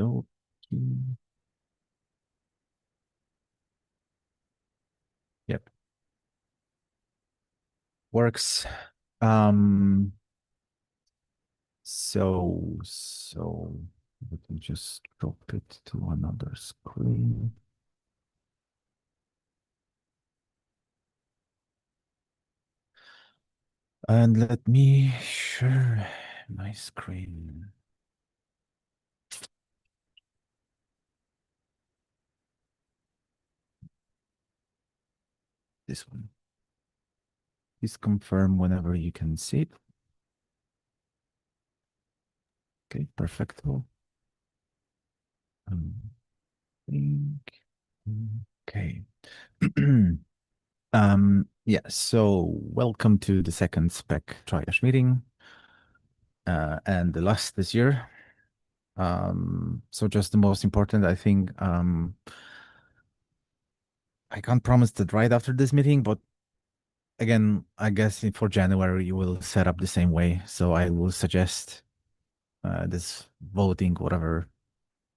Okay. Yep. Works. Um, so let me just drop it to another screen. And let me share my screen. This one. Please confirm whenever you can see it. Okay, perfecto. Think. Okay. Yeah, so welcome to the second Spec Triage meeting, and the last this year. So just the most important, I think, I can't promise that right after this meeting, but again, I guess for January, you will set up the same way. So I will suggest this voting, whatever,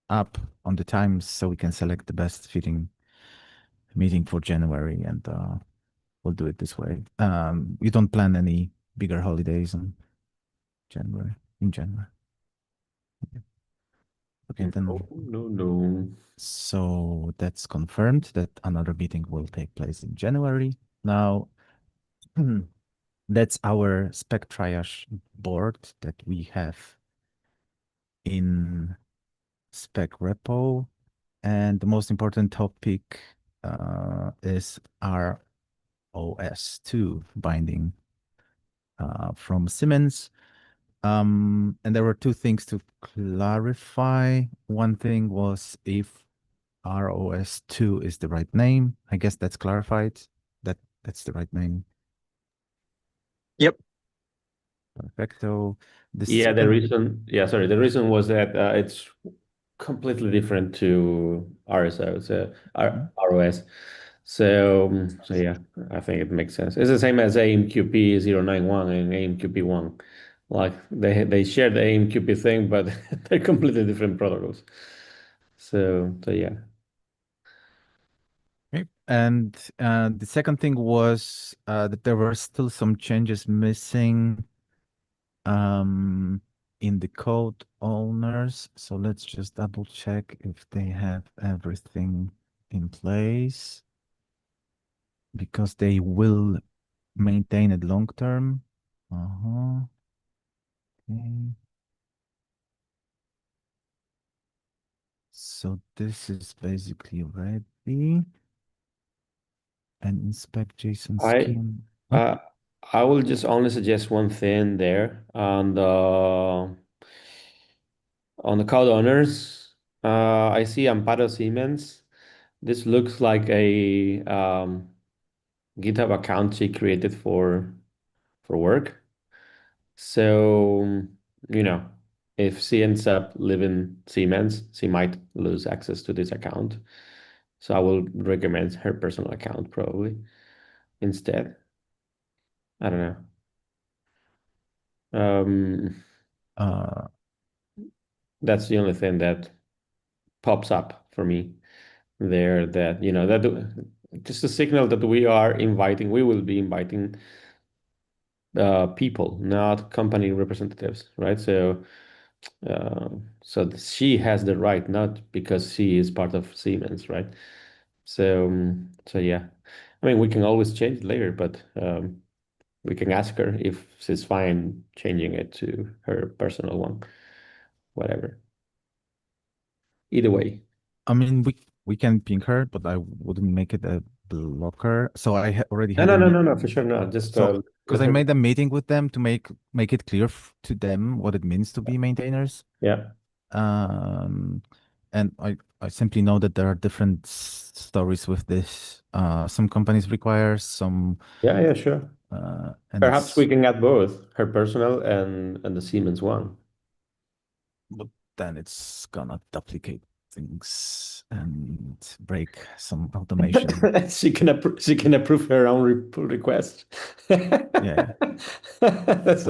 up on the times so we can select the best fitting meeting for January, and we'll do it this way. You don't plan any bigger holidays in January. Okay, then. No. So that's confirmed that another meeting will take place in January. Now, that's our spec triage board that we have in spec repo. And the most important topic is ROS2 binding from Siemens. And there were two things to clarify. One thing was if ROS2 is the right name. I guess that's clarified. That's the right name. Yep. Perfecto. The Yeah, second, the reason was that it's completely different to RSO, so Mhm. ROS. So yeah, I think it makes sense. It's the same as AIM-QP 091 and AIM-QP1. Like they share the AIM-QP thing, but they're completely different protocols. So yeah. Okay. And the second thing was that there were still some changes missing um, in the code owners. So let's just double check if they have everything in place because they will maintain it long term. Okay. So this is basically ready. And inspect JSON I scheme. Huh? uh, I will just only suggest one thing there on the code owners. I see Amparo Siemens. This looks like a GitHub account she created for work. So, you know, if she ends up leaving Siemens, she might lose access to this account. So I will recommend her personal account probably instead. I don't know. Uh, That's the only thing that pops up for me there that, just a signal that we will be inviting people, not company representatives, right? So she has the right, not because she is part of Siemens, right? So yeah, I mean, we can always change it later, but we can ask her if she's fine changing it to her personal one, whatever. Either way. I mean, we can ping her, but I wouldn't make it a blocker. So I ha already No, had no, a no, meet. no, no, for sure, no. Just So because let I her. made a meeting with them to make it clear to them what it means to be maintainers. Yeah, Um, and I simply know that there are different stories with this. Some companies require some, yeah, yeah, sure. and Perhaps we it's can add both her personal and the Siemens one. but then it's gonna duplicate things and break some automation. She can approve her own pull request. Yeah. That's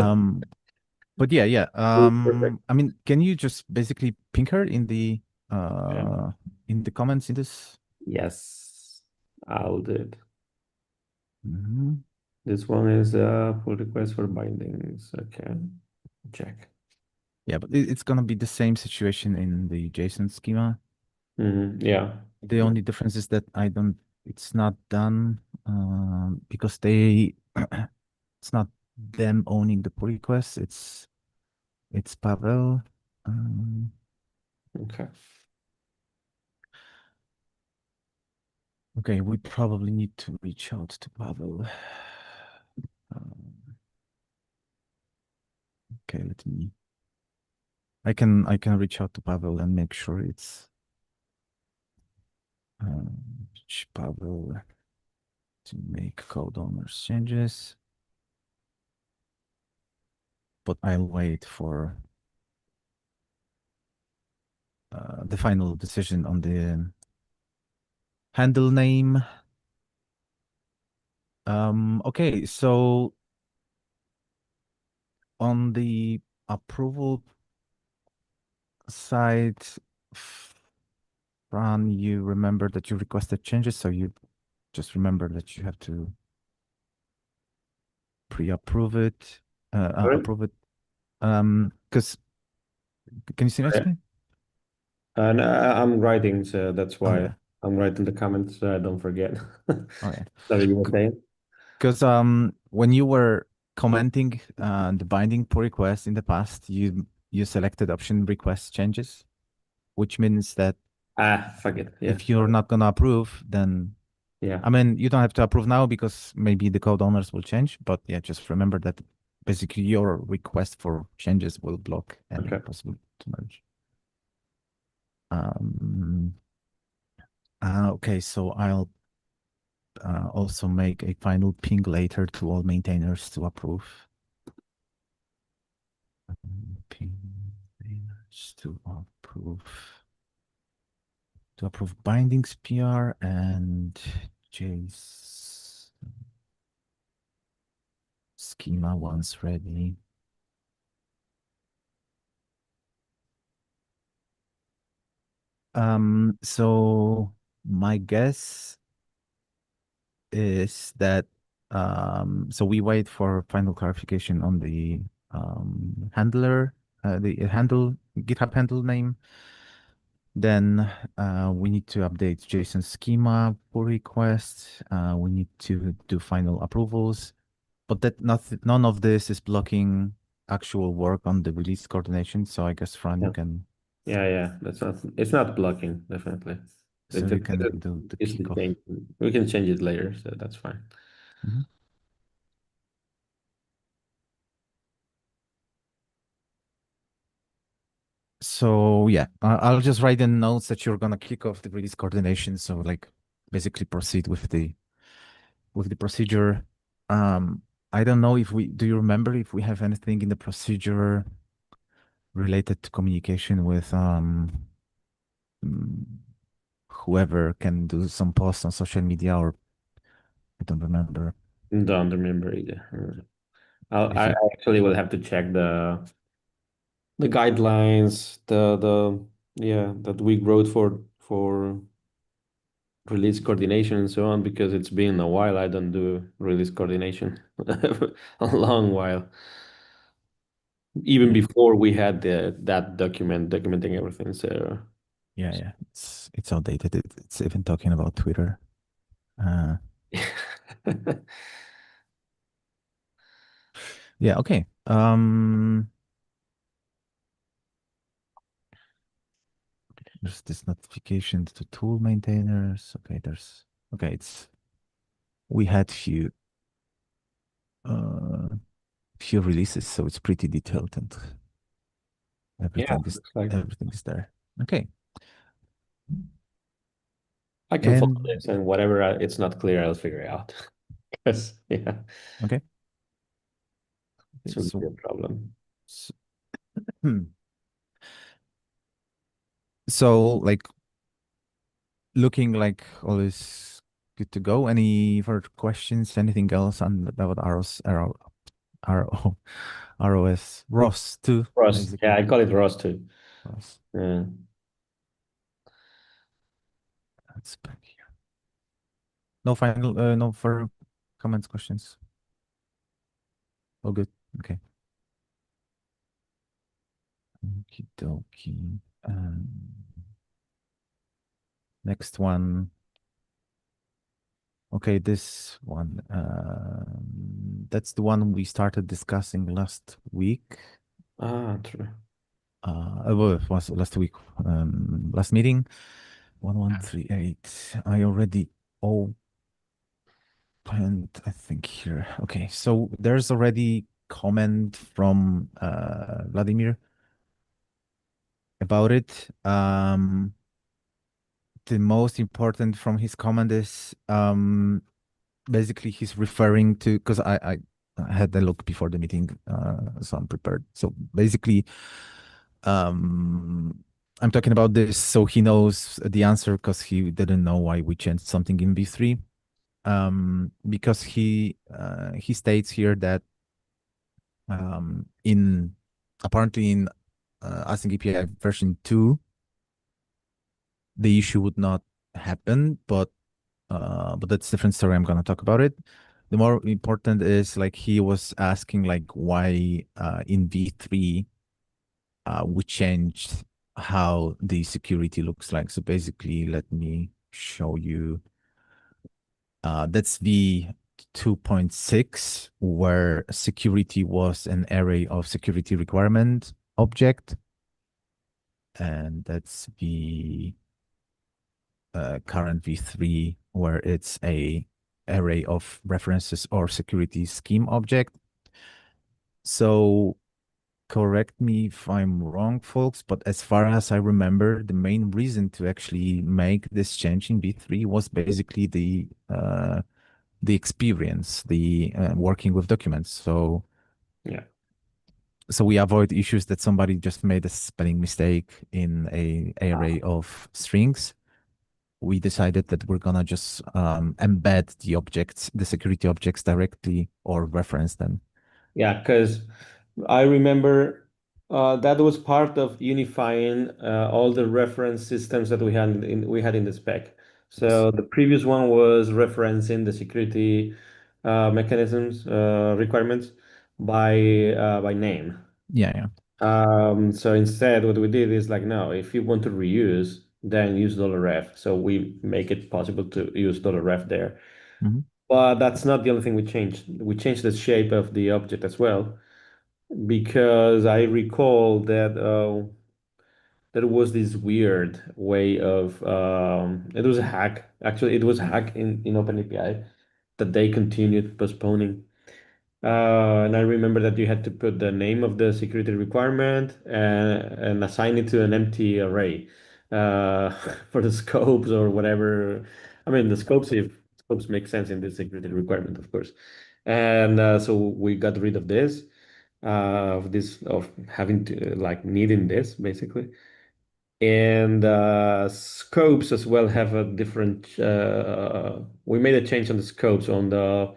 But yeah. perfect. I mean, can you just basically ping her in the Yeah. uh, in the comments in this. Yes, I'll do it. Mhm. This one is pull request for bindings. Okay, check. Yeah, but it's gonna be the same situation in the JSON schema. Yeah. The only difference is that it's not done because it's not them owning the pull request. It's Pavel. Um, Okay. okay, we probably need to reach out to Pavel. Um, okay, let me. I can reach out to Pavel and make sure it's reach Pavel to make code owners changes. But I'll wait for the final decision on the handle name. Okay, so on the approval side, Fran, you remember that you requested changes, so you just remember that you have to pre-approve it, Sorry? approve it. Because can you see my Yeah. screen? No, I'm writing, so that's why Okay, I'm writing the comments so I don't forget. okay. Sorry, you were saying? Because when you were commenting the binding pull request in the past, you selected option request changes, which means that Ah, fuck it. Yeah. if you're not gonna approve, then Yeah. I mean you don't have to approve now because maybe the code owners will change. But yeah, just remember that basically your request for changes will block any Okay. possible to merge. Um, okay, so I'll also make a final ping later to all maintainers to approve. Ping maintainers to approve bindings PR and J's schema once ready. So my guess is that so we wait for final clarification on the handler, the handle GitHub handle name. Then we need to update JSON schema pull request. We need to do final approvals, but none of this is blocking actual work on the release coordination. So I guess Fran, Yeah. Yeah, yeah. It's not blocking, definitely. so you can do the It's the kickoff. change. We can change it later, so that's fine. Mhm. So yeah, I'll just write in notes that you're gonna kick off the release coordination. So like basically proceed with the procedure. Um, I don't know if do you remember if we have anything in the procedure related to communication with mm, whoever can do some posts on social media, or I don't remember Don't remember either. if I you. actually will have to check the guidelines, the yeah, that we wrote for release coordination and so on, because it's been a while. I don't do release coordination. A long while. Even Yeah, before we had that documenting everything. So yeah. It's outdated. It's even talking about Twitter. Uh, yeah. Okay. There's this notification to tool maintainers. Okay. Okay. We had uh few releases, so it's pretty detailed and yeah, everything is looks like everything is there. Okay. I can follow And this, and whatever it's not clear, I'll figure it out. Because yeah, okay. it Okay, shouldn't be a problem. so, hmm. So like looking like all is good to go. Any further questions? Anything else on about RO, ROS, ROS too, Rust, yeah, basically. I call it Rust too. ROS. Yeah. Spec here. No final, no further comments, questions. All good. Okay. Okie dokie. Next one. Okay, this one. That's the one we started discussing last week. True. Well, it was last week, last meeting. 1138. I already opened, I think here. Okay, so there's already comment from Vladimir about it. The most important from his comment is basically he's referring to, because I had a look before the meeting, so I'm prepared. So basically, I'm talking about this so he knows the answer because he didn't know why we changed something in V3. Because he states here that in apparently in AsyncAPI version 2, the issue would not happen, but that's a different story. I'm gonna talk about it. The more important is like he was asking like why in V3 we changed how the security looks like. So basically, let me show you. That's V 2.6, where security was an array of security requirement object, and that's the current V3, where it's a array of references or security scheme object. So correct me if I'm wrong, folks, but as far as I remember, the main reason to actually make this change in V3 was basically the experience, the working with documents. Yeah. So we avoid issues that somebody just made a spelling mistake in a array of strings. We decided that we're gonna just embed the objects, the security objects directly or reference them. Yeah, because I remember that was part of unifying all the reference systems that we had in the spec. Yes. So the previous one was referencing the security mechanisms requirements by name. Yeah, yeah. So instead, what we did is like, no, if you want to reuse, then use $ref. So we make it possible to use $ref there. Mhm. But that's not the only thing we changed. We changed the shape of the object as well, because I recall that there was this weird way of it was a hack. Actually, it was a hack in OpenAPI that they continued postponing. And I remember that you had to put the name of the security requirement and assign it to an empty array uh, for the scopes or whatever. I mean, the scopes, if scopes make sense in this security requirement, of course. And so we got rid of this, of having to like needing this basically. And scopes as well have a different. We made a change on the scopes on the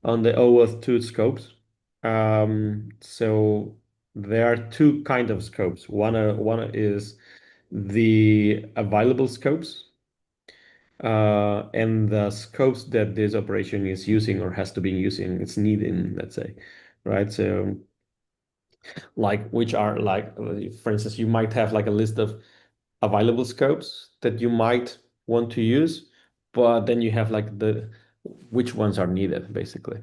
OAuth 2 scopes. So there are two kind of scopes. One is the available scopes, and the scopes that this operation is using or has to be using, it's needing, let's say, right? So like which are like, for instance, you might have like a list of available scopes that you might want to use, but then you have like the which ones are needed basically,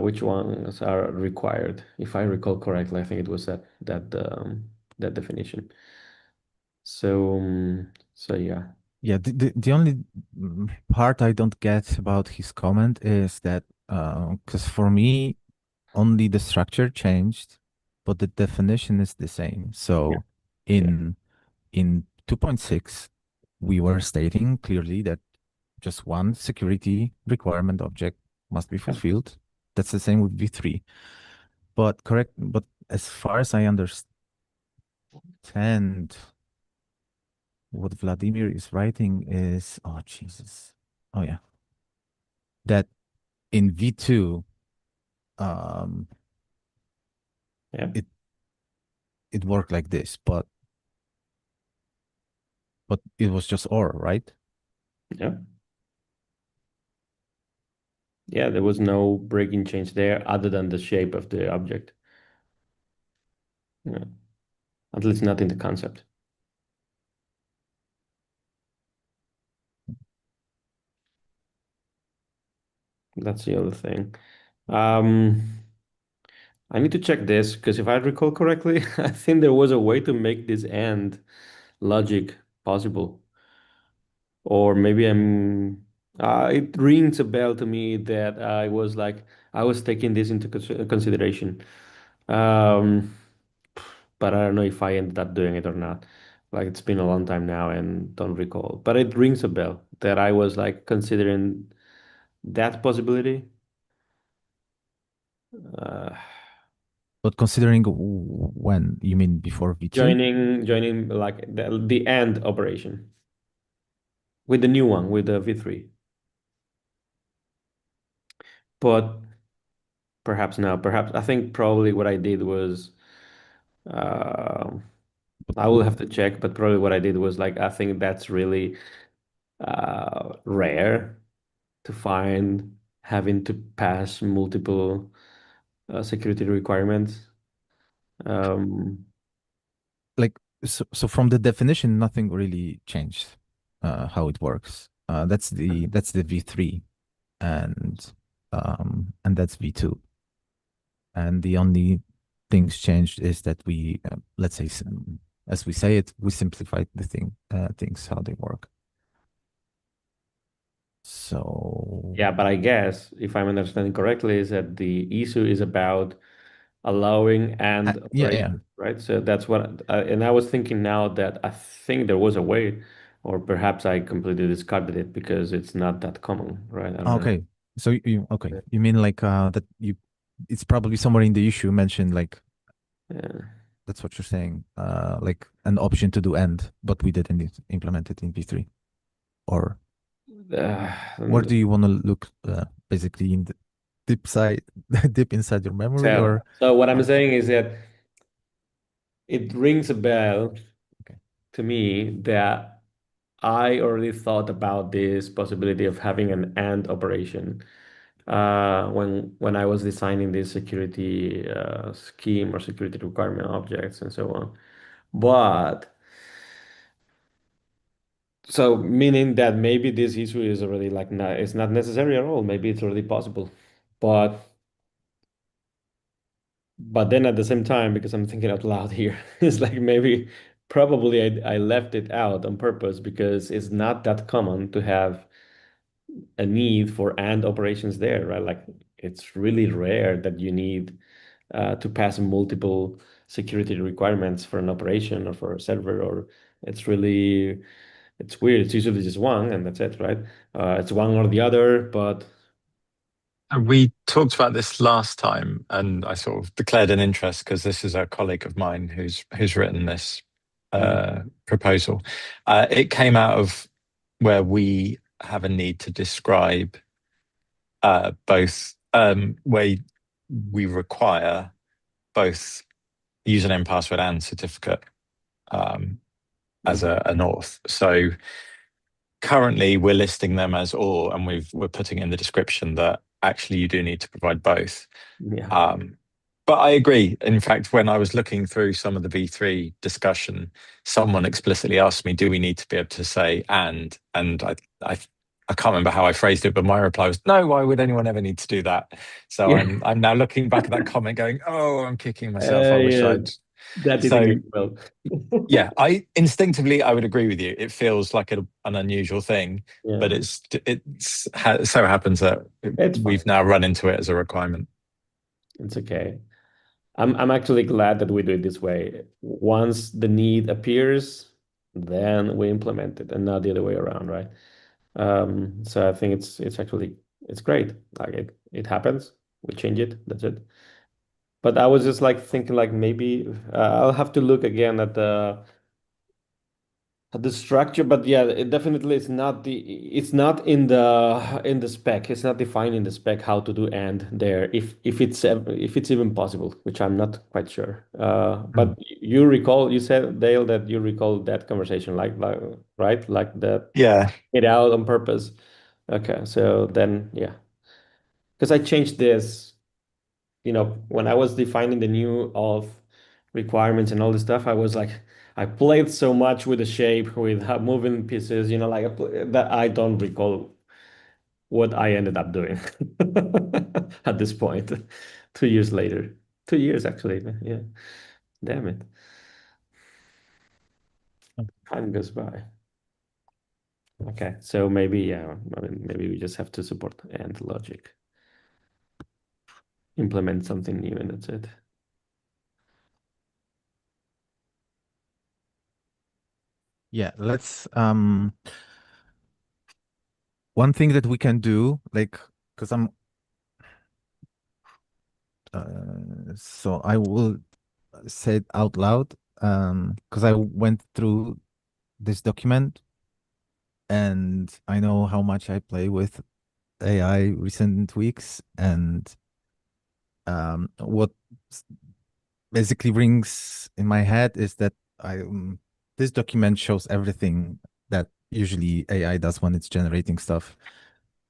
which ones are required. If I recall correctly, I think it was that definition. So yeah. Yeah, the only part I don't get about his comment is that because for me only the structure changed, but the definition is the same. Yeah. So Yeah. in in 2.6, we were stating clearly that just one security requirement object must be Yeah. fulfilled. That's the same with V3. But as far as I understand, what Vladimir is writing is, oh Jesus. Oh yeah. That in V2, um, Yeah. it it worked like this, but it was just or, right? Yeah. Yeah, there was no breaking change there other than the shape of the object. Yeah. At least not in the concept. That's the other thing. Um, I need to check this because if I recall correctly, I think there was a way to make this end logic possible. Or maybe it rings a bell to me that I was taking this into consideration. Um, but I don't know if I ended up doing it or not. Like it's been a long time now and don't recall. But it rings a bell that I was like considering that possibility. Uh, But considering when you mean before V3? joining like the end operation with the new one with the V3. But perhaps now, perhaps I think probably what I did was uh, I will have to check, but probably what I did was like I think that's really rare to find having to pass multiple security requirements. Um, Like, so from the definition, nothing really changed how it works. That's the V3, and that's V2. And the only things changed is that we, let's say, as we say it, we simplified the things how they work. So yeah, but I guess if I'm understanding correctly, is that the issue is about allowing and yeah, yeah. operation, right? So that's what, and I was thinking now that I think there was a way, or perhaps I completely discarded it because it's not that common, right? I don't know. Okay. So you mean like that you it's probably somewhere in the issue mentioned like Yeah. that's what you're saying, like an option to do end, but we didn't implement it in V3. Or where And do you want to look, basically in the deep side, deep inside your memory, so, or so what I'm uh, saying is that it rings a bell okay. to me that I already thought about this possibility of having an AND operation when I was designing this security scheme or security requirement objects and so on. But so meaning that maybe this issue is already like not, it's not necessary at all. Maybe it's already possible. But but then at the same time, because I'm thinking out loud here, it's like maybe probably I left it out on purpose because it's not that common to have a need for AND operations there, right? Like it's really rare that you need to pass multiple security requirements for an operation or for a server, or it's really it's weird. It's usually just one and that's it, right? It's one or the other, but And we talked about this last time, and I sort of declared an interest because this is a colleague of mine who's written this mm, proposal. It came out of where we have a need to describe both where we require both username, password, and certificate as mhm, a north. So currently we're listing them as or, and we're putting in the description that actually you do need to provide both. yeah, Um, but I agree. In fact, when I was looking through some of the V3 discussion, someone explicitly asked me, "Do we need to be able to say and?" And I can't remember how I phrased it, but my reply was, "No. Why would anyone ever need to do that?" So yeah, I'm now looking back at that comment, going, "Oh, I'm kicking myself. I wish yeah. I'd." That didn't So go well. yeah, I instinctively I would agree with you. It feels like an unusual thing, but Yeah, so happens that it's fine. we've now run into it as a requirement. It's okay. I'm actually glad that we do it this way. Once the need appears, then we implement it, and not the other way around, right? So I think it's actually it's great. Like it happens, we change it, that's it. But I was just like thinking like maybe I'll have to look again at the structure, but yeah, it definitely is not it's not in the spec. It's not defined in the spec how to do and there if it's even possible, which I'm not quite sure. But Mm. you recall you said, Dale, that you recall that conversation, like right, like that Yeah. it out on purpose. Okay, so then yeah, because I changed this, when I was defining the new of requirements and all this stuff, I was like, I played so much with the shape, with how moving pieces, like that I don't recall what I ended up doing at this point, 2 years later. 2 years actually. Yeah. Damn it. Time goes by. Okay. So maybe, yeah, I mean, maybe we just have to support and logic. Implement something new and that's it. Yeah, let's one thing that we can do, like, because so I will say it out loud, because I went through this document and I know how much I play with AI recent weeks, and what s- basically rings in my head is that this document shows everything that usually AI does when it's generating stuff.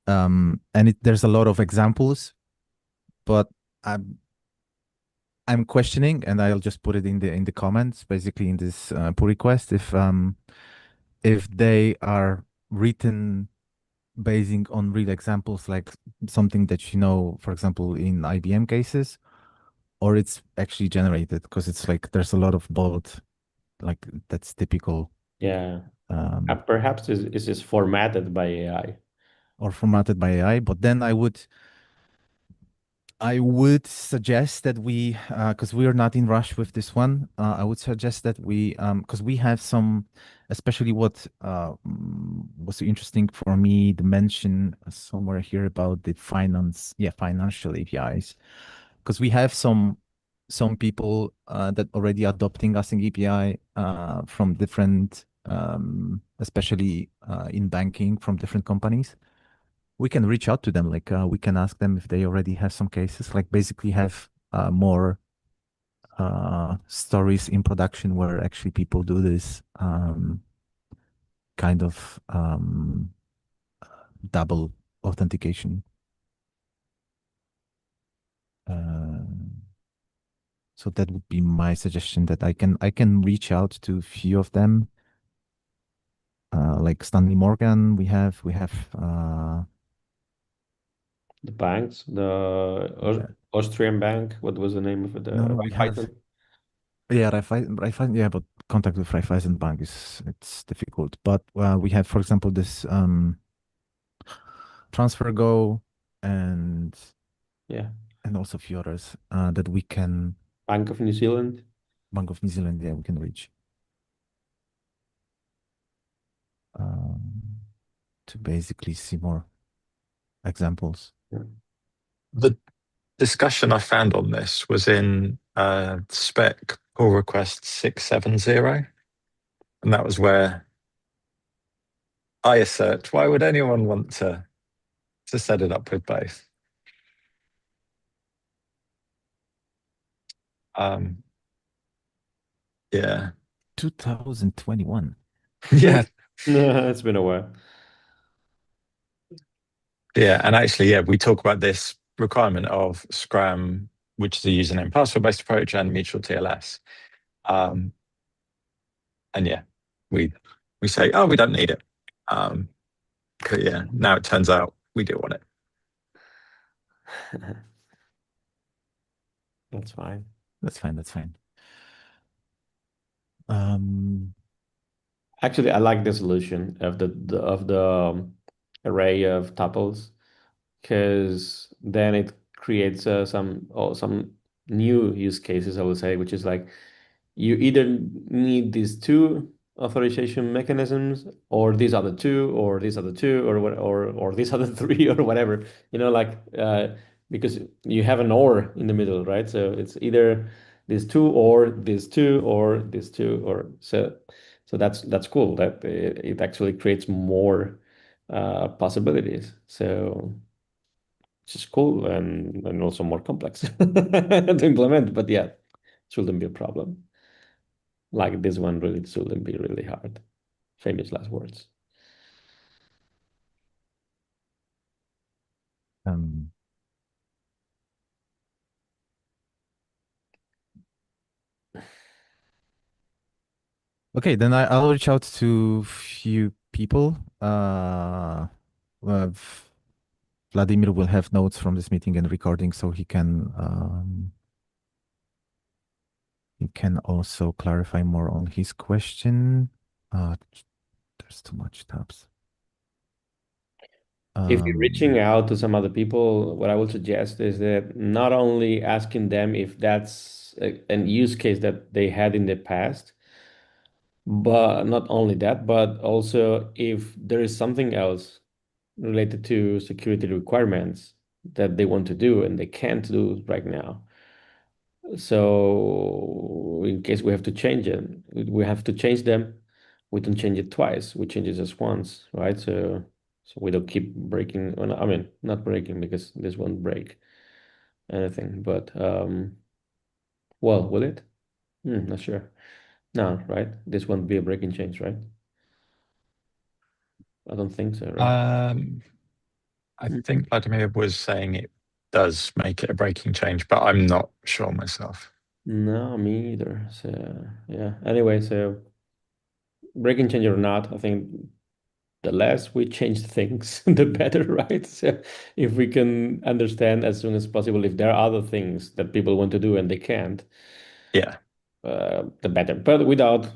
And there's a lot of examples, but I'm I'm questioning, and I'll just put it in the comments, basically in this pull request, if they are written basing on real examples, like something that for example, in IBM cases, or it's actually generated, because it's like there's a lot of bold, like that's typical, Yeah. um, Perhaps is this formatted by AI. or formatted by AI. But then I would suggest that because we are not in rush with this one, I would suggest that because we have some, especially what was interesting for me, the mention somewhere here about the financial APIs, because we have some people that already adopting Async API from different, especially in banking, from different companies. We can reach out to them, like we can ask them if they already have some cases, like basically have more stories in production where actually people do this kind of double authentication. uh, so that would be my suggestion, that I can reach out to a few of them, like Stanley Morgan. We have The banks, the yeah. Austrian bank, what was the name of it? No, we have, Raiffeisen? yeah, Raiffeisen, yeah, but contact with Raiffeisen Bank it's difficult. But we have, for example, this TransferGo, and Yeah. also a few others that we can, Bank of New Zealand. Bank of New Zealand, yeah, we can reach um, to basically see more examples. Yeah. The discussion I found on this was in Spec pull request 670. And that was where I assert, why would anyone want to set it up with both? Um, yeah. 2021. Yeah. It's been a while. Yeah. And actually, yeah, we talk about this requirement of Scrum, which is a username password based approach, and mutual TLS. Um, and yeah, we say, oh, we don't need it. But yeah, now it turns out we do want it. That's fine. That's fine. That's fine. Um, Actually, I like the solution of the array of tuples, because then it creates some new use cases, I would say, which is like you either need these two authorization mechanisms, or these other two, or these other two, or what, or these other three, or whatever. Because you have an or in the middle, right? So it's either these two, or these two, or these two, or So that's cool that it actually creates more possibilities. So it's just cool and also more complex to implement. But yeah, shouldn't be a problem. Like this one really shouldn't be really hard. Famous last words. Um, okay, then I'll reach out to few people. Uh, Vladimir will have notes from this meeting and recording, so he can also clarify more on his question. There's too much tabs. If you're reaching out to some other people, what I would suggest is that not only asking them if that's an use case that they had in the past, but not only that, but also if there is something else related to security requirements that they want to do and they can't do right now. So in case we have to change it, we have to change them. We don't change it twice. We change it just once, right? So we don't keep breaking. Well, I mean, not breaking because this won't break anything. But well, will it? Not sure. No, right? This won't be a breaking change, right? I don't think so, right? I think Vladimir was saying it does make it a breaking change, but I'm not sure myself. No, me either. So yeah. Anyway, so breaking change or not, I think the less we change things, the better, right? So if we can understand as soon as possible if there are other things that people want to do and they can't, Yeah. the better. But without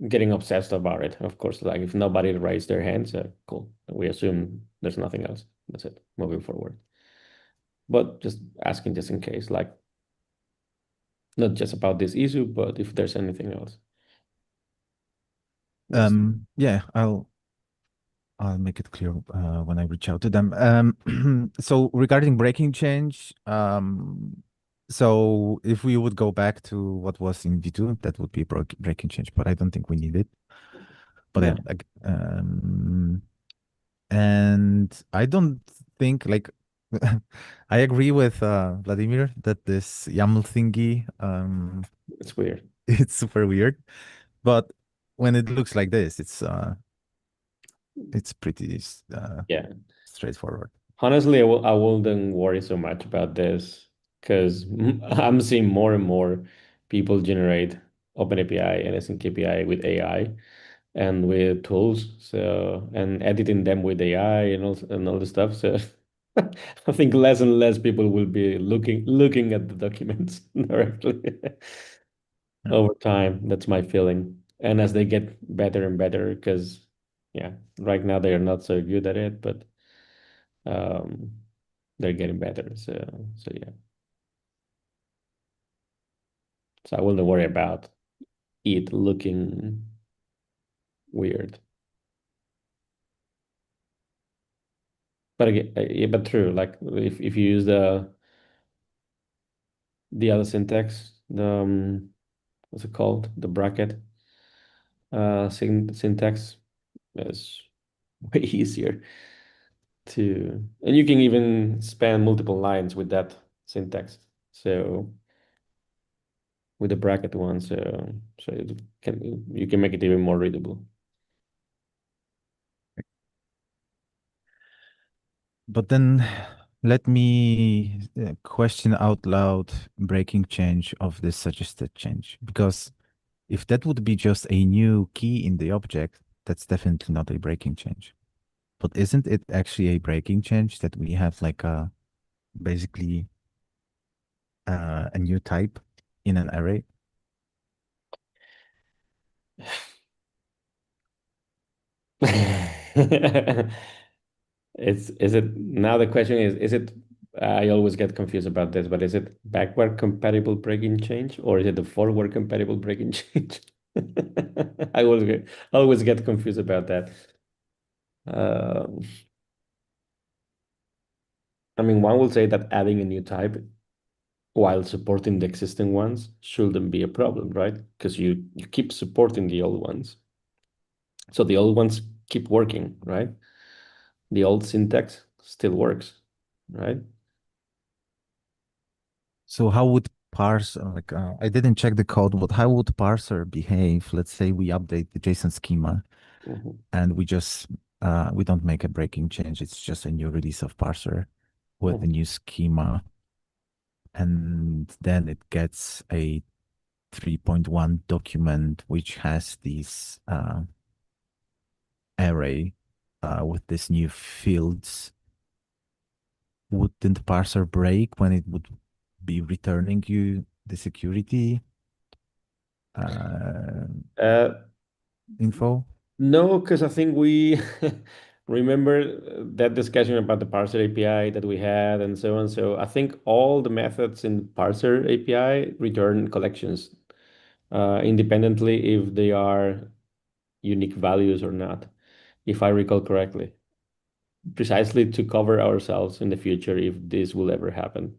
getting obsessed about it, of course. Like if nobody raised their hands, cool. We assume there's nothing else. That's it. Moving forward. But just asking just in case, like not just about this issue, but if there's anything else. Yes. Yeah, I'll make it clear when I reach out to them. So regarding breaking change, so if we would go back to what was in V2, that would be a breaking change, but I don't think we need it. But yeah, No. and I don't think like I agree with Vladimir that this YAML thingy, It's weird. it's super weird, but when it looks like this, it's pretty Yeah. straightforward. Honestly, I wouldn't worry so much about this because I'm seeing more and more people generate OpenAPI and AsyncAPI with AI and with tools. So, and editing them with AI and all the stuff. So I think less and less people will be looking at the documents directly Yeah. over time. That's my feeling. And as they get better and better, because yeah, right now they are not so good at it, but um, they're getting better. So yeah. So I wouldn't worry about it looking weird. But again, yeah, but true. Like if you use the other syntax, the what's it called? The bracket syntax is way easier to, and you can even span multiple lines with that syntax. So with the bracket one, so you can make it even more readable. But then let me question out loud breaking change of this suggested change. Because if that would be just a new key in the object, that's definitely not a breaking change. But isn't it actually a breaking change that we have like basically a new type in an array? Is it now the question is it I always get confused about this, but is it backward compatible breaking change or is it the forward compatible breaking change? I always get confused about that. Um, I mean, one will say that adding a new type while supporting the existing ones shouldn't be a problem, right? Because you keep supporting the old ones. So the old ones keep working, right? The old syntax still works, right? So how would parser, like, I didn't check the code, but how would parser behave? Let's say we update the JSON schema Mhm. and we don't make a breaking change. It's just a new release of parser with the Mhm. new schema. And then it gets a 3.1 document, which has this array with these new fields. Wouldn't the parser break when it would be returning you the security uh, Uh, info? no, because I think we remember that discussion about the parser API that we had and so on. So I think all the methods in parser API return collections independently if they are unique values or not, if I recall correctly, precisely to cover ourselves in the future if this will ever happen,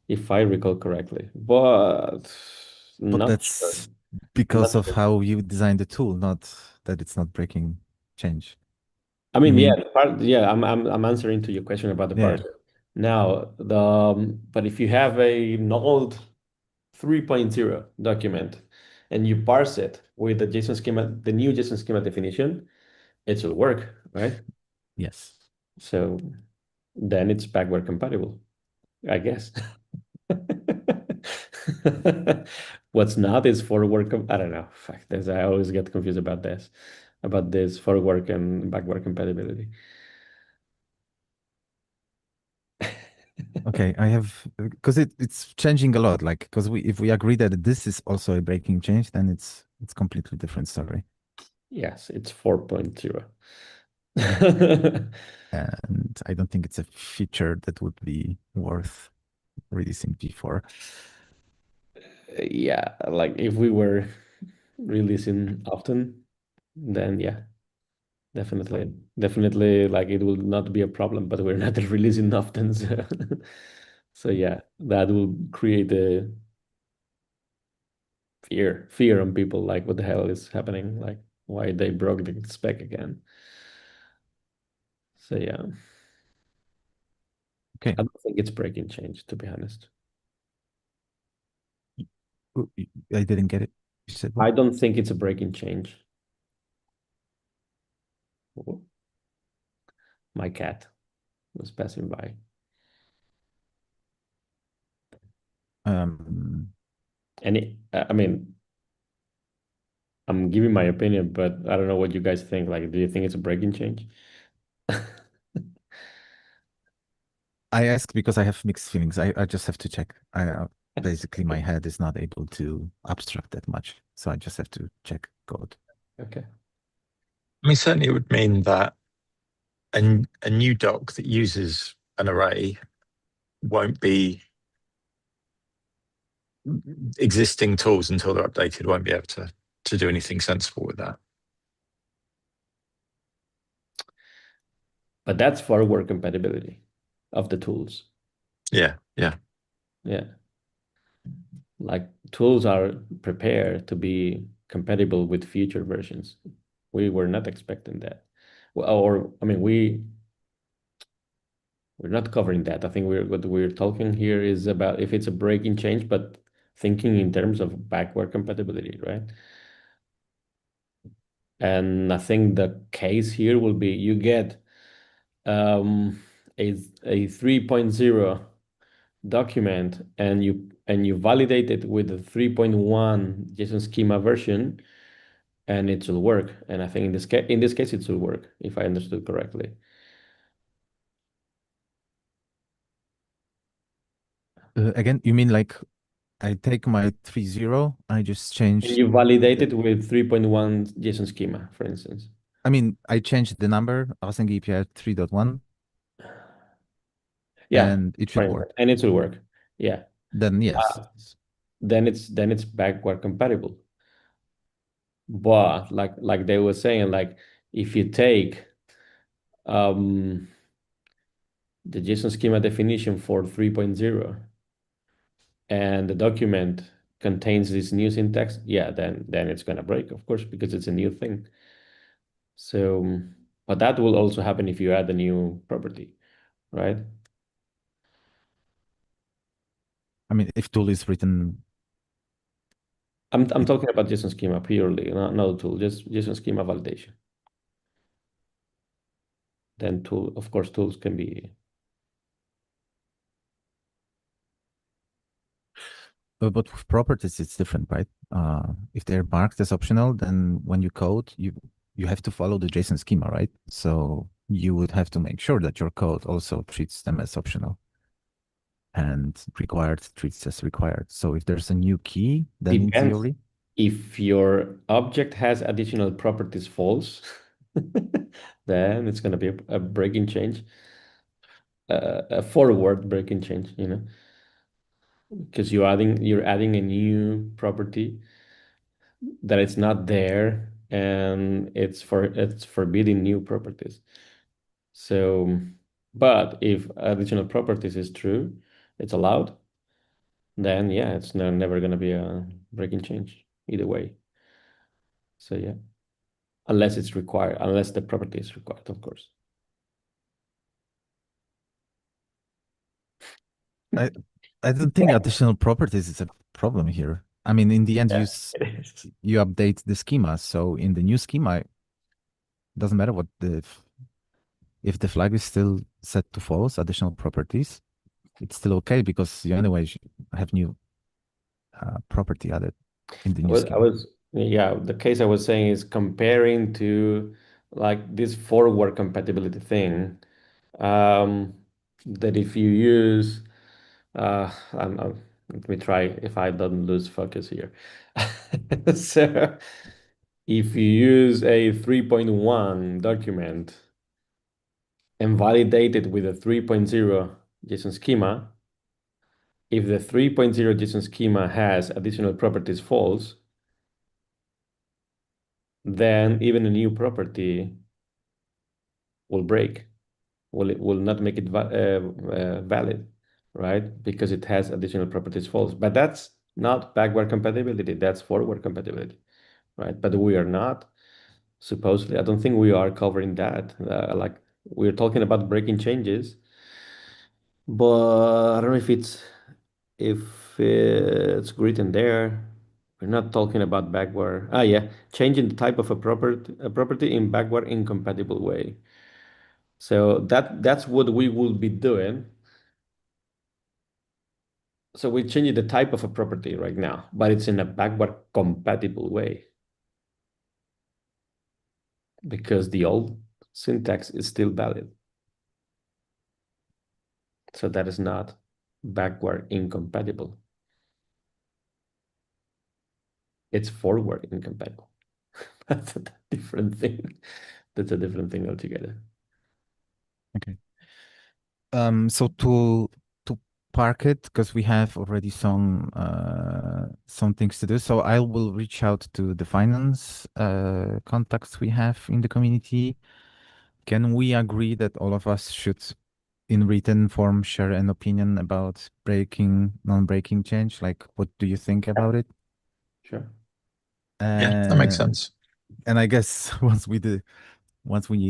if I recall correctly. But But not sure. that's because Not of sure. how you designed the tool, not that it's not breaking change. I You mean, yeah, mean, yeah, I'm answering to your question about the yeah, parser. Now, but if you have a old 3.0 document and you parse it with the JSON schema, the new JSON schema definition, it will work, right? yes. So then it's backward compatible, I guess. What's not is forward. I don't know. Fuck this. I always get confused about this forward and backward compatibility. Okay, I have because it's changing a lot. Like because we if we agree that this is also a breaking change, then it's completely different story. Yes, it's 4.0. And I don't think it's a feature that would be worth releasing before. Yeah, like if we were releasing often, then yeah, definitely, like it will not be a problem. But we're not releasing often, so so yeah, that will create a fear on people. Like, what the hell is happening? Like, why they broke the spec again? So yeah, Okay, I don't think it's breaking change, to be honest. I didn't get it. You said what? I don't think it's a breaking change. Oh, my cat was passing by. Um, And I mean, I'm giving my opinion, but I don't know what you guys think. Like, do you think it's a breaking change? I ask because I have mixed feelings. I just have to check. Basically my head is not able to abstract that much, so I just have to check code. Okay. I mean, certainly it would mean that a new doc that uses an array won't be existing tools until they're updated won't be able to do anything sensible with that. But that's forward compatibility of the tools. Yeah, yeah. Yeah. Like tools are prepared to be compatible with future versions. We were not expecting that. Well, or I mean, we're not covering that. I think what we're talking here is about if it's a breaking change, but thinking in terms of backward compatibility, right? And I think the case here will be you get um, a 3.0 document and you validate it with the 3.1 JSON schema version, and it will work. And I think in this case it will work if I understood correctly. Again, you mean like I take my 3.0, I just And change you validate the, it with 3.1 JSON schema, for instance. I mean, I changed the number, AsyncAPI 3.1, Yeah, and it for should instance, work. and it will work. Yeah. Then yes. Then it's backward compatible. But like they were saying, like if you take um the JSON schema definition for 3.0 and the document contains this new syntax, yeah, then it's gonna break, of course, because it's a new thing. So, but that will also happen if you add a new property, right? I mean, if tool is written, I'm talking about JSON schema purely, not tool, just JSON schema validation. Then tool, of course, tools can be. but with properties, it's different, right? If they're marked as optional, then when you code, you have to follow the JSON schema, right? So you would have to make sure that your code also treats them as optional, and required treats as required. So if there's a new key, then in Depends. theory, If your object has additional properties false, then it's going to be a breaking change, a forward breaking change, because you're adding a new property that it's not there, and it's forbidding new properties. So, but if additional properties is true, it's allowed, then yeah, it's never going to be a breaking change either way. So yeah, unless it's required, unless the property is required, of course. I I don't think additional properties is a problem here. I mean, in the end, Yeah, it is. you update the schema. So in the new schema, it doesn't matter what if the flag is still set to false, additional properties, it's still okay because you anyway have new property added in the new schema. Yeah, the case I was saying is comparing to like this forward compatibility thing. That if you use, let me try if I don't lose focus here. So if you use a 3.1 document and validate it with a 3.0 JSON schema, if the 3.0 JSON schema has additional properties false, then even a new property will break, will not make it valid, right? Because it has additional properties false. But that's not backward compatibility, that's forward compatibility, right? But we are not, supposedly, I don't think we are covering that. Like we're talking about breaking changes, but I don't know if it's written there. We're not talking about backward. Yeah, changing the type of a property in backward incompatible way. So that's what we will be doing. So we're changing the type of a property right now, but it's in a backward compatible way because the old syntax is still valid. So that is not backward incompatible. It's forward incompatible. That's a different thing. That's a different thing altogether. Okay. So to park it, because we have already some things to do. So I will reach out to the finance contacts we have in the community. Can we agree that all of us should, in written form, share an opinion about breaking, non-breaking change? Like, what do you think about it? Sure. Yeah, that makes Uh, sense. and I guess once we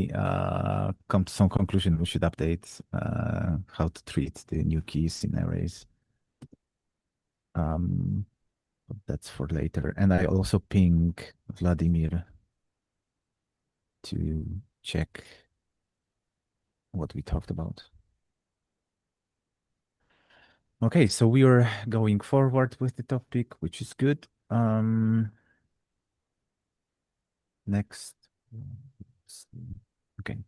come to some conclusion, we should update how to treat the new keys in arrays. But that's for later. And I also ping Vladimir to check what we talked about. Okay, so we are going forward with the topic, which is good. Next. Okay.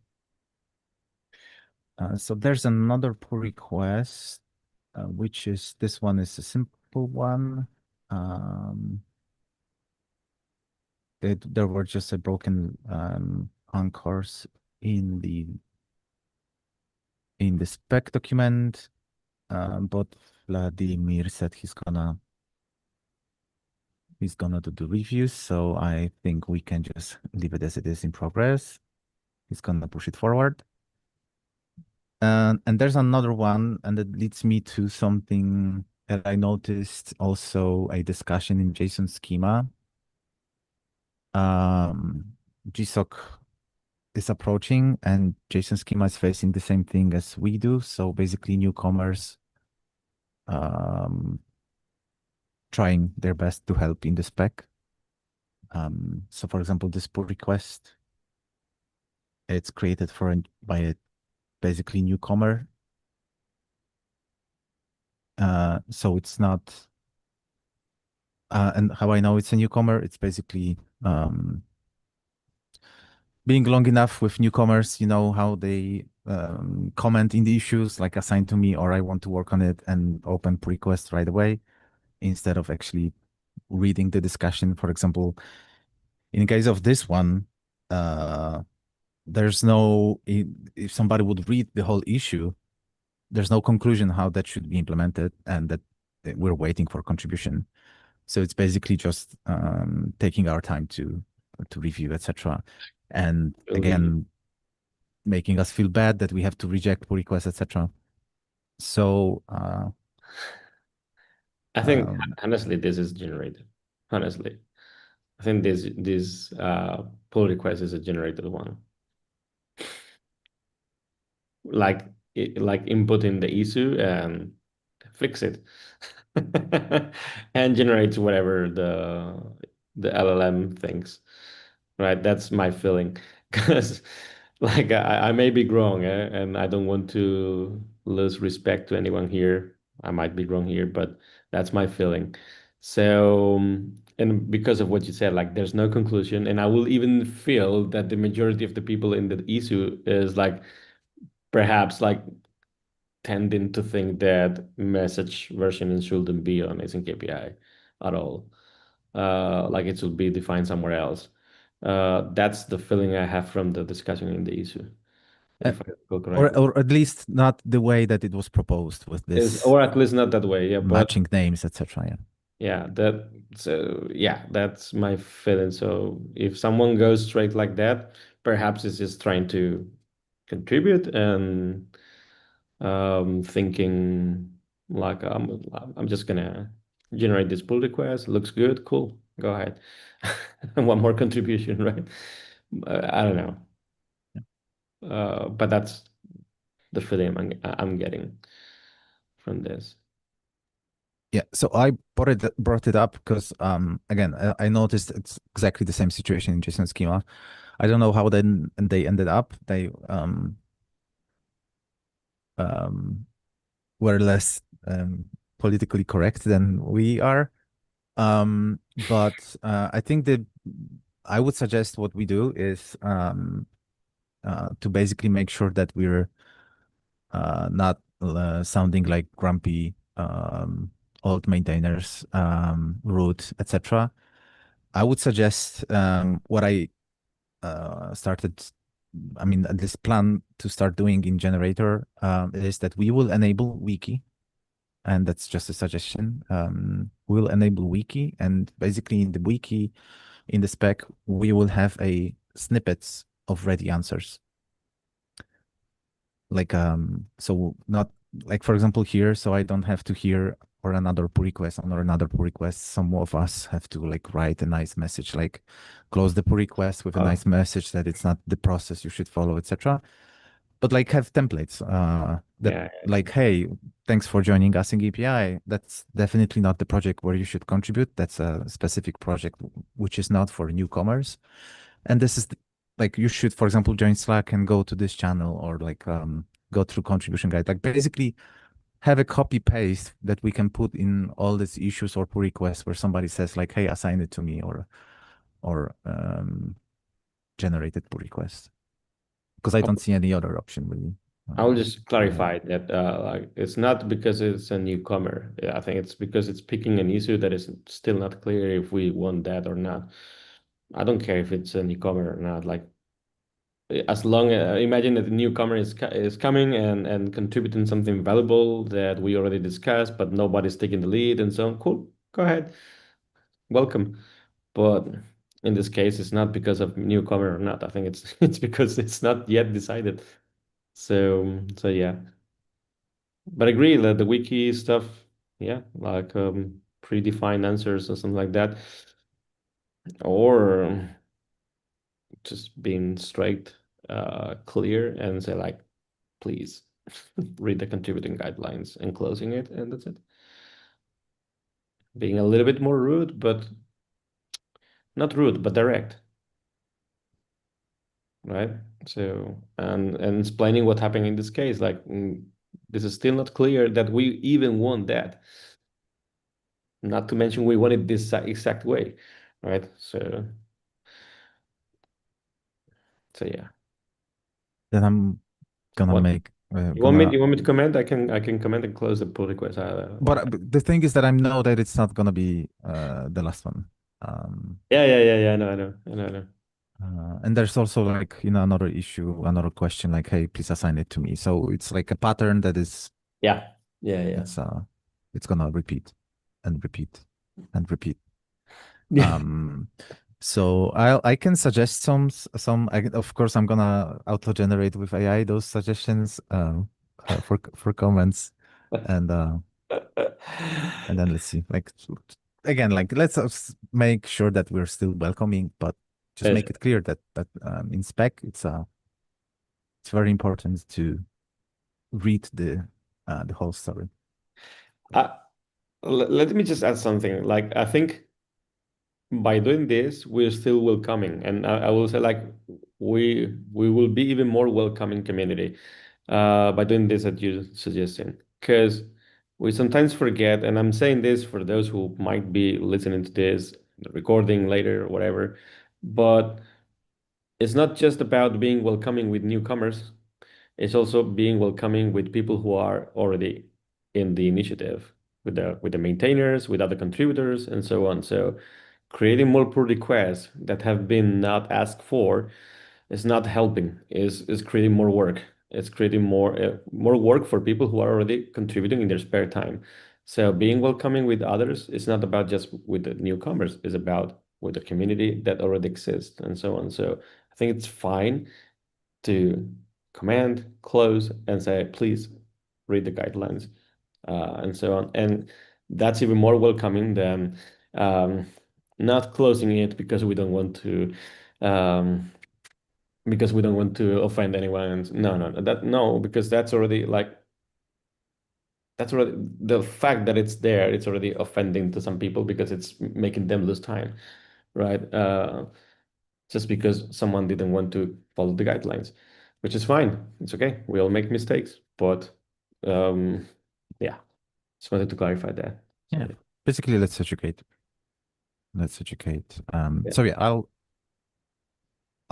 So there's another pull request, which is this one is a simple one. There were just a broken anchors in the spec document, but Vladimir said he's gonna do the reviews, so I think we can just leave it as it is in progress. He's gonna push it forward. And there's another one, and that leads me to something that I noticed also a discussion in JSON schema. GSOC is approaching, and JSON schema is facing the same thing as we do. So basically, newcomers trying their best to help in the spec. So for example, this pull request, it's created by a basically newcomer. So it's not, and how I know it's a newcomer, it's basically being long enough with newcomers, you know how they comment in the issues, like assign to me, or I want to work on it, and open pull request right away instead of actually reading the discussion. For example, in case of this one, there's no, if somebody would read the whole issue, there's no conclusion how that should be implemented, and that we're waiting for contribution. So it's basically just taking our time to review, etc. And again, making us feel bad that we have to reject pull requests, etc. So I think honestly, this is generated. Honestly, I think this pull request is a generated one. Like input in the issue and fix it, and generates whatever the LLM thinks. Right? That's my feeling. Because like I may be wrong, and I don't want to lose respect to anyone here. I might be wrong here, but that's my feeling. So, and because of what you said, like there's no conclusion, and I will even feel that the majority of the people in the issue is like perhaps like tending to think that message versioning shouldn't be on AsyncAPI at all. Like it should be defined somewhere else. That's the feeling I have from the discussion in the issue, uh, if I recall correctly. or at least not the way that it was proposed with Is this or at least not that way, yeah. But matching names, etc. Yeah. yeah, that's my feeling. So if someone goes straight like that, perhaps it's just trying to contribute and thinking like I'm just gonna generate this pull request. Looks good, cool. Go ahead. One more contribution, right? I don't know. But that's the feeling I'm getting from this. Yeah, so I brought it up because again, I noticed it's exactly the same situation in JSON schema. I don't know how then they ended up. They um were less politically correct than we are. But I think that I would suggest what we do is to basically make sure that we're not sounding like grumpy old maintainers, rude, etc. I would suggest what I started, I mean, this plan to start doing in Generator is that we will enable wiki, and that's just a suggestion. We'll enable wiki, and basically in the wiki, in the spec, we will have a snippets of ready answers. Like so not like for example here, so I don't have to hear or another pull request or another pull request. Some of us have to like write a nice message, like close the pull request with a nice message that it's not the process you should follow, etc. But like have templates that Yeah, like, hey, thanks for joining us in API. That's definitely not the project where you should contribute. That's a specific project which is not for newcomers. And this is like you should, for example, join Slack and go to this channel, or like go through contribution guide. Like basically have a copy paste that we can put in all these issues or pull requests where somebody says like, hey, assign it to me, or generated pull request. Because I don't see any other option really. I will just clarify that like it's not because it's a newcomer. Yeah, I think it's because it's picking an issue that is still not clear if we want that or not. I don't care if it's a newcomer or not. Like as long as imagine that the newcomer is coming and contributing something valuable that we already discussed, but nobody's taking the lead and so on. Cool, go ahead, welcome. But in this case, it's not because of newcomer or not. I think it's it's because it's not yet decided. So yeah. But I agree that the wiki stuff, yeah, like predefined answers or something like that, or just being straight clear and say like, please read the contributing guidelines and closing it, and that's it. Being a little bit more rude, but not rude, but direct, right? So, and explaining what happened in this case, like this is still not clear that we even want that. Not to mention we want it this exact way, right? So yeah. Then I'm gonna What make you want me? gonna. You want me to comment? I can comment and close the pull request. But the thing is that I know that it's not gonna be the last one. Yeah. I know. And there's also like another issue, another question like, hey, please assign it to me. So it's like a pattern that is Yeah. it's gonna repeat and repeat and repeat. Yeah. So I can suggest of course I'm gonna auto generate with AI those suggestions for comments and then let's see like again like let's make sure that we're still welcoming, but just Yes. make it clear that in spec it's very important to read the whole story. Uh, Let me just add something. Like I think by doing this, we're still welcoming, and I will say like we will be even more welcoming community by doing this that you're suggesting, because we sometimes forget, and I'm saying this for those who might be listening to this the recording later or whatever, but it's not just about being welcoming with newcomers. It's also being welcoming with people who are already in the initiative, with the maintainers, with other contributors, and so on. So creating more pull requests that have been not asked for is not helping. Is creating more work. It's creating more work for people who are already contributing in their spare time. So being welcoming with others is not about just with the newcomers. It's about with the community that already exists and so on. So I think it's fine to command, close, and say, please read the guidelines, and so on. And that's even more welcoming than um, not closing it um, because we don't want to offend anyone. And no, because that's already the fact that it's there. It's already offending to some people because it's making them lose time, right? Just because someone didn't want to follow the guidelines, which is fine. It's okay. We all make mistakes, but um, yeah, just wanted to clarify that. So, Yeah, basically let's educate. yeah. So yeah, I'll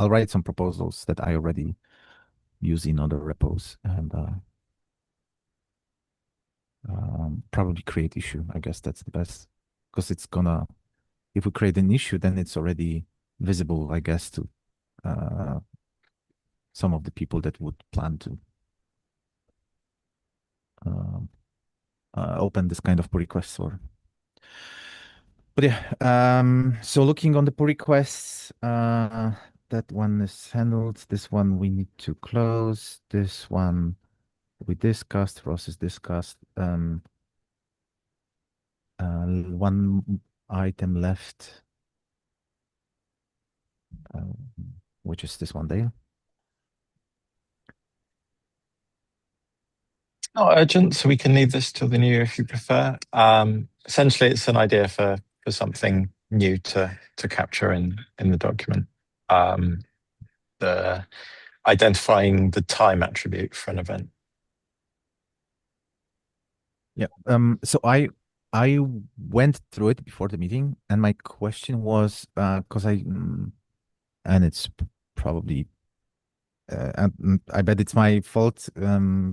write some proposals that I already use in other repos and probably create issue. I guess that's the best because if we create an issue, then it's already visible, I guess, to uh, some of the people that would plan to um, open this kind of pull requests or. But yeah, so looking on the pull requests, that one is handled. This one we need to close. This one we discussed, process discussed. One item left, which is this one there. Not urgent, so we can leave this till the new year if you prefer. Essentially, it's an idea for something new to capture in the document. The identifying the time attribute for an event. Yeah. So I went through it before the meeting, and my question was because and it's probably I bet it's my fault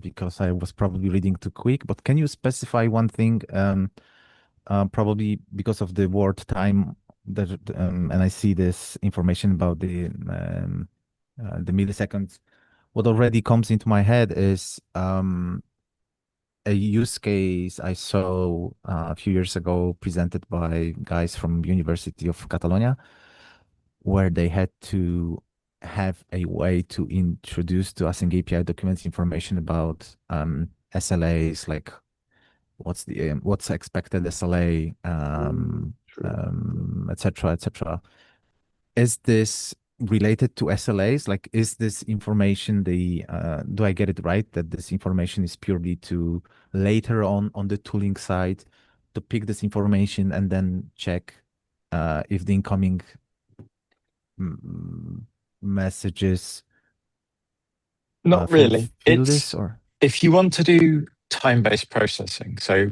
because I was probably reading too quick. But can you specify one thing? Probably because of the word time that and I see this information about the milliseconds. What already comes into my head is a use case I saw a few years ago presented by guys from University of Catalonia, where they had to have a way to introduce to AsyncAPI documents information about SLAs, like what's expected SLA, True. etc., etc. Is this related to SLAs? Like, is this information do I get it right that this information is purely to later on the tooling side to pick this information and then check if the incoming mm, messages Not really. fulfill It's this, or if you want to do time-based processing, so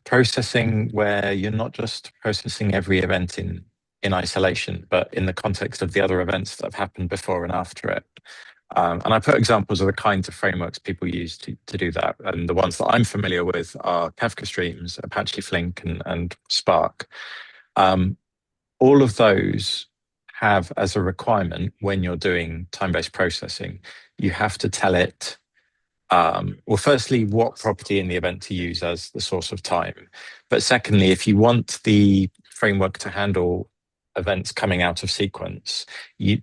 processing where you're not just processing every event in isolation, but in the context of the other events that have happened before and after it. And I put examples of the kinds of frameworks people use to do that. And the ones that I'm familiar with are Kafka Streams, Apache Flink, and Spark. All of those have as a requirement when you're doing time-based processing, you have to tell it, well, firstly, what property in the event to use as the source of time. But secondly, if you want the framework to handle events coming out of sequence,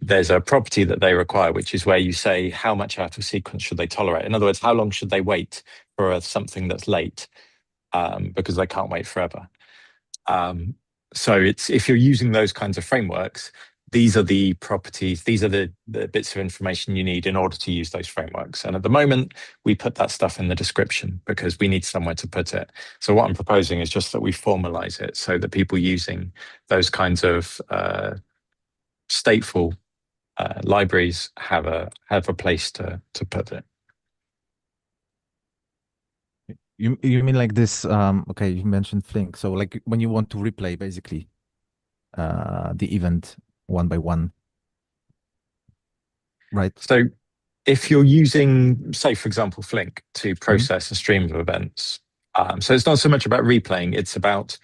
there's a property that they require, which is where you say how much out of sequence should they tolerate. In other words, how long should they wait for something that's late, because they can't wait forever. So it's if you're using those kinds of frameworks, these are the properties, these are the bits of information you need in order to use those frameworks. And at the moment, we put that stuff in the description because we need somewhere to put it. So what I'm proposing is just that we formalize it so that people using those kinds of stateful libraries have a place to put it. you mean like this? Okay, you mentioned Flink. So like when you want to replay basically the event one by one, right? So if you're using, say, for example, Flink to process a stream of events, so it's not so much about replaying, it's about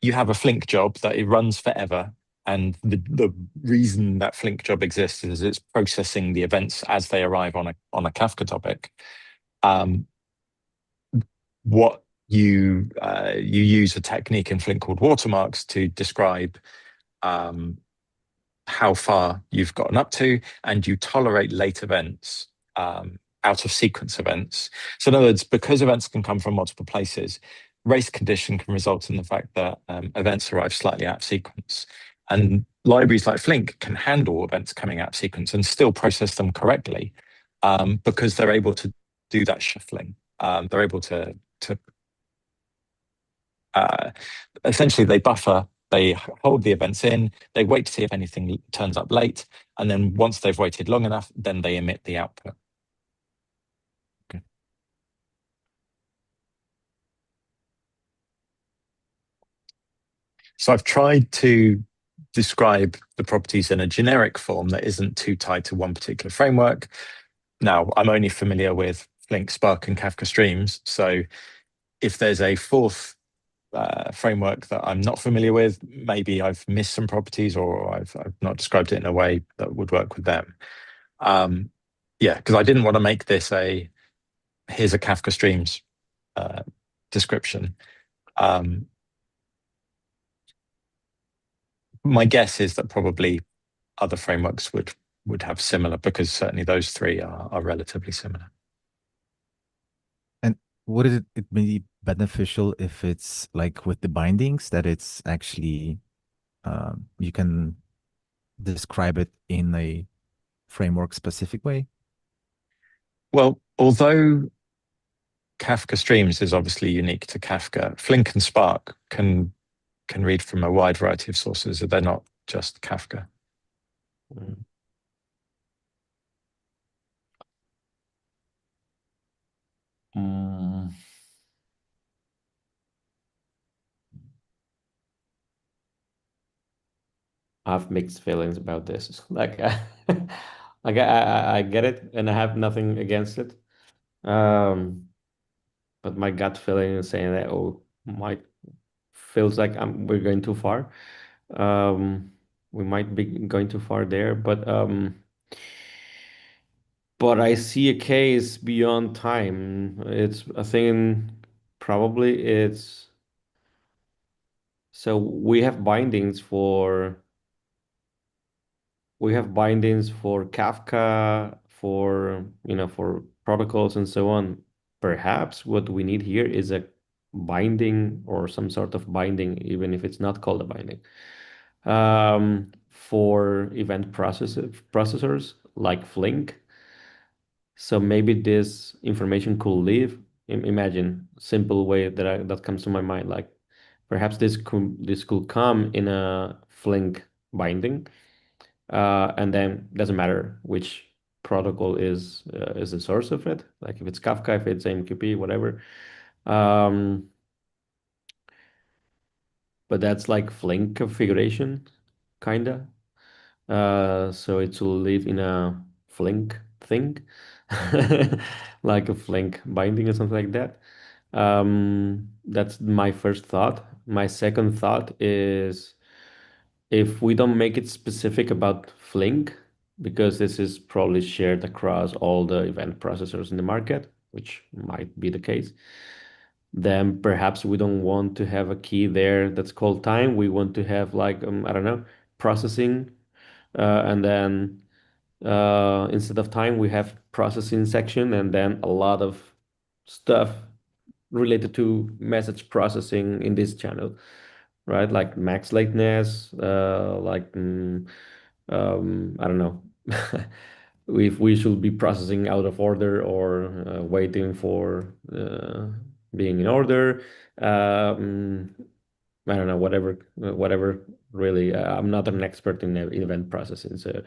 you have a Flink job that it runs forever. And the reason that Flink job exists is it's processing the events as they arrive on a Kafka topic. What you use a technique in Flink called watermarks to describe how far you've gotten up to, and you tolerate late events, out of sequence events. So in other words, because events can come from multiple places, race condition can result in the fact that events arrive slightly out of sequence. And libraries like Flink can handle events coming out of sequence and still process them correctly, because they're able to do that shuffling. They're able to essentially they buffer, they hold the events in, they wait to see if anything turns up late, and then once they've waited long enough, then they emit the output. Okay. So I've tried to describe the properties in a generic form that isn't too tied to one particular framework. Now, I'm only familiar with Flink, Spark, and Kafka Streams. So if there's a fourth framework that I'm not familiar with, maybe I've missed some properties or I've not described it in a way that would work with them. Yeah, because I didn't want to make this here's a Kafka Streams description. My guess is that probably other frameworks would have similar, because certainly those three are relatively similar. And would it be beneficial if it's like with the bindings that it's actually you can describe it in a framework specific way? Well, although Kafka Streams is obviously unique to Kafka, Flink and Spark can read from a wide variety of sources. They're not just Kafka. I have mixed feelings about this. Like, I get it, and I have nothing against it. But my gut feeling is saying that feels like we're going too far. We might be going too far there, but I see a case beyond time. It's a thing. Probably it's so we have bindings for Kafka, for protocols and so on. Perhaps what we need here is a binding or some sort of binding, even if it's not called a binding, for event processors like Flink. So maybe this information could live. Imagine simple way that comes to my mind, like perhaps this could come in a Flink binding, and then doesn't matter which protocol is the source of it. Like if it's Kafka, if it's AsyncAPI, whatever. Um, but that's like Flink configuration, kinda. So it will live in a Flink thing, like a Flink binding or something like that. That's my first thought. My second thought is if we don't make it specific about Flink, because this is probably shared across all the event processors in the market, which might be the case, then perhaps we don't want to have a key there that's called time. We want to have like, I don't know, processing, and then instead of time, we have processing section, and then a lot of stuff related to message processing in this channel, right? Like max lateness, like I don't know, if we should be processing out of order or waiting for being in order. Um, I don't know, whatever. Really, I'm not an expert in event processing, so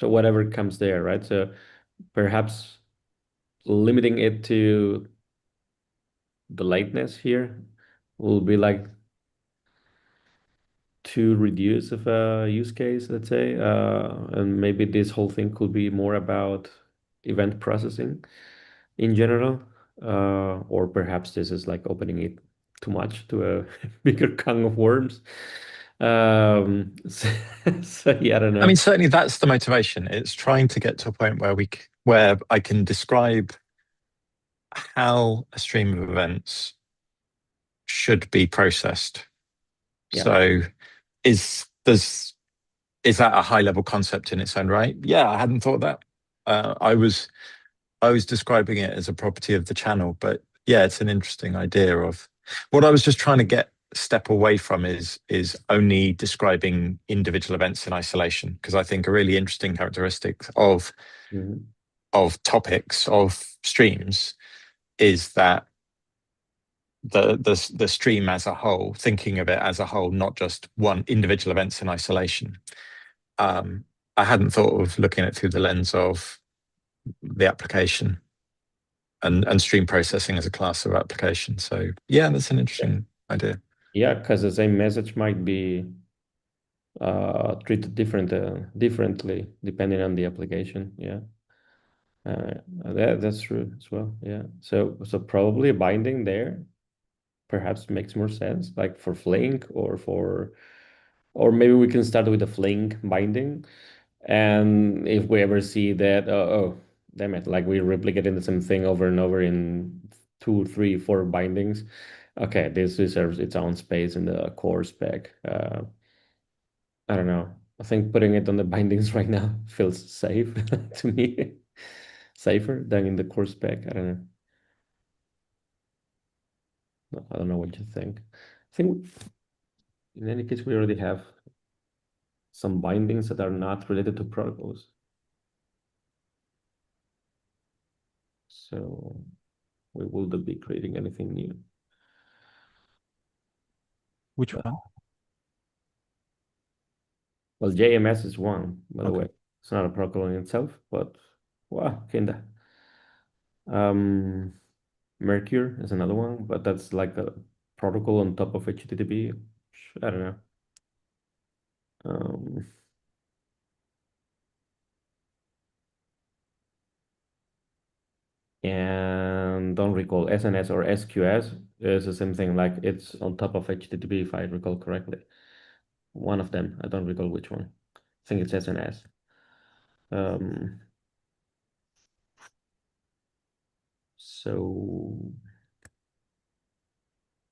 whatever comes there, right? So perhaps limiting it to the lateness here will be like too reduce of a use case, let's say, and maybe this whole thing could be more about event processing in general, or perhaps this is like opening it too much to a bigger can of worms. So, so yeah, I don't I know. mean, certainly that's the motivation. It's trying to get to a point where where I can describe how a stream of events should be processed. Yeah. So is that a high level concept in its own right? Yeah, I hadn't thought that. I was describing it as a property of the channel, but yeah, it's an interesting idea of what I was just trying to step away from is only describing individual events in isolation, because I think a really interesting characteristic of Mhm. topics of streams is that the stream as a whole, thinking of it as a whole, not just one individual events in isolation. I hadn't thought of looking at it through the lens of the application and stream processing as a class of application. So yeah, that's an interesting idea. Yeah, because the same message might be treated differently depending on the application. Yeah, that's true as well. Yeah, so probably a binding there perhaps makes more sense, like for Flink or maybe we can start with a Flink binding, and if we ever see that, oh, damn it, like we're replicating the same thing over and over in 2, 3, 4 bindings. Okay, this deserves its own space in the core spec. I don't know. I think putting it on the bindings right now feels safe to me, safer than in the core spec. I don't know. I don't know what you think. I think in any case, we already have some bindings that are not related to protocols. So we wouldn't be creating anything new. Which one? Well, JMS is one, by the Okay. way. It's not a protocol in itself, but well, kinda. Mercure is another one, but that's like a protocol on top of HTTP. I don't know. Um, and don't recall SNS or SQS is the same thing. Like it's on top of HTTP, if I recall correctly. One of them. I don't recall which one. I think it's SNS. Um, so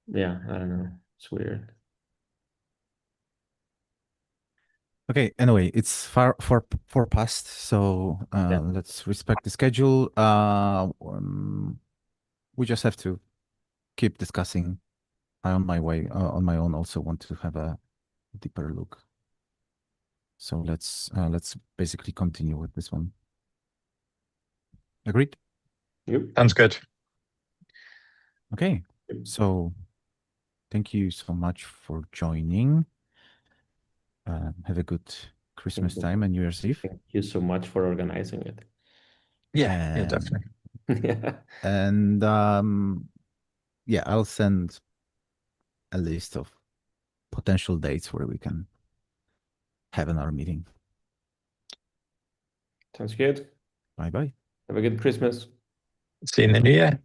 yeah, I don't know. It's weird. Okay, anyway, it's far past, so Yeah. let's respect the schedule. We just have to keep discussing. I on my way, on my own, also want to have a deeper look. So let's basically continue with this one. Agreed? Yep. Sounds good. Okay. So thank you so much for joining. Have a good Christmas you. time and New Year's Eve. Thank you so much for organizing it. Yeah, definitely. Yeah. And yeah, I'll send a list of potential dates where we can have another meeting. Sounds good. Bye bye. Have a good Christmas. See you in the new year.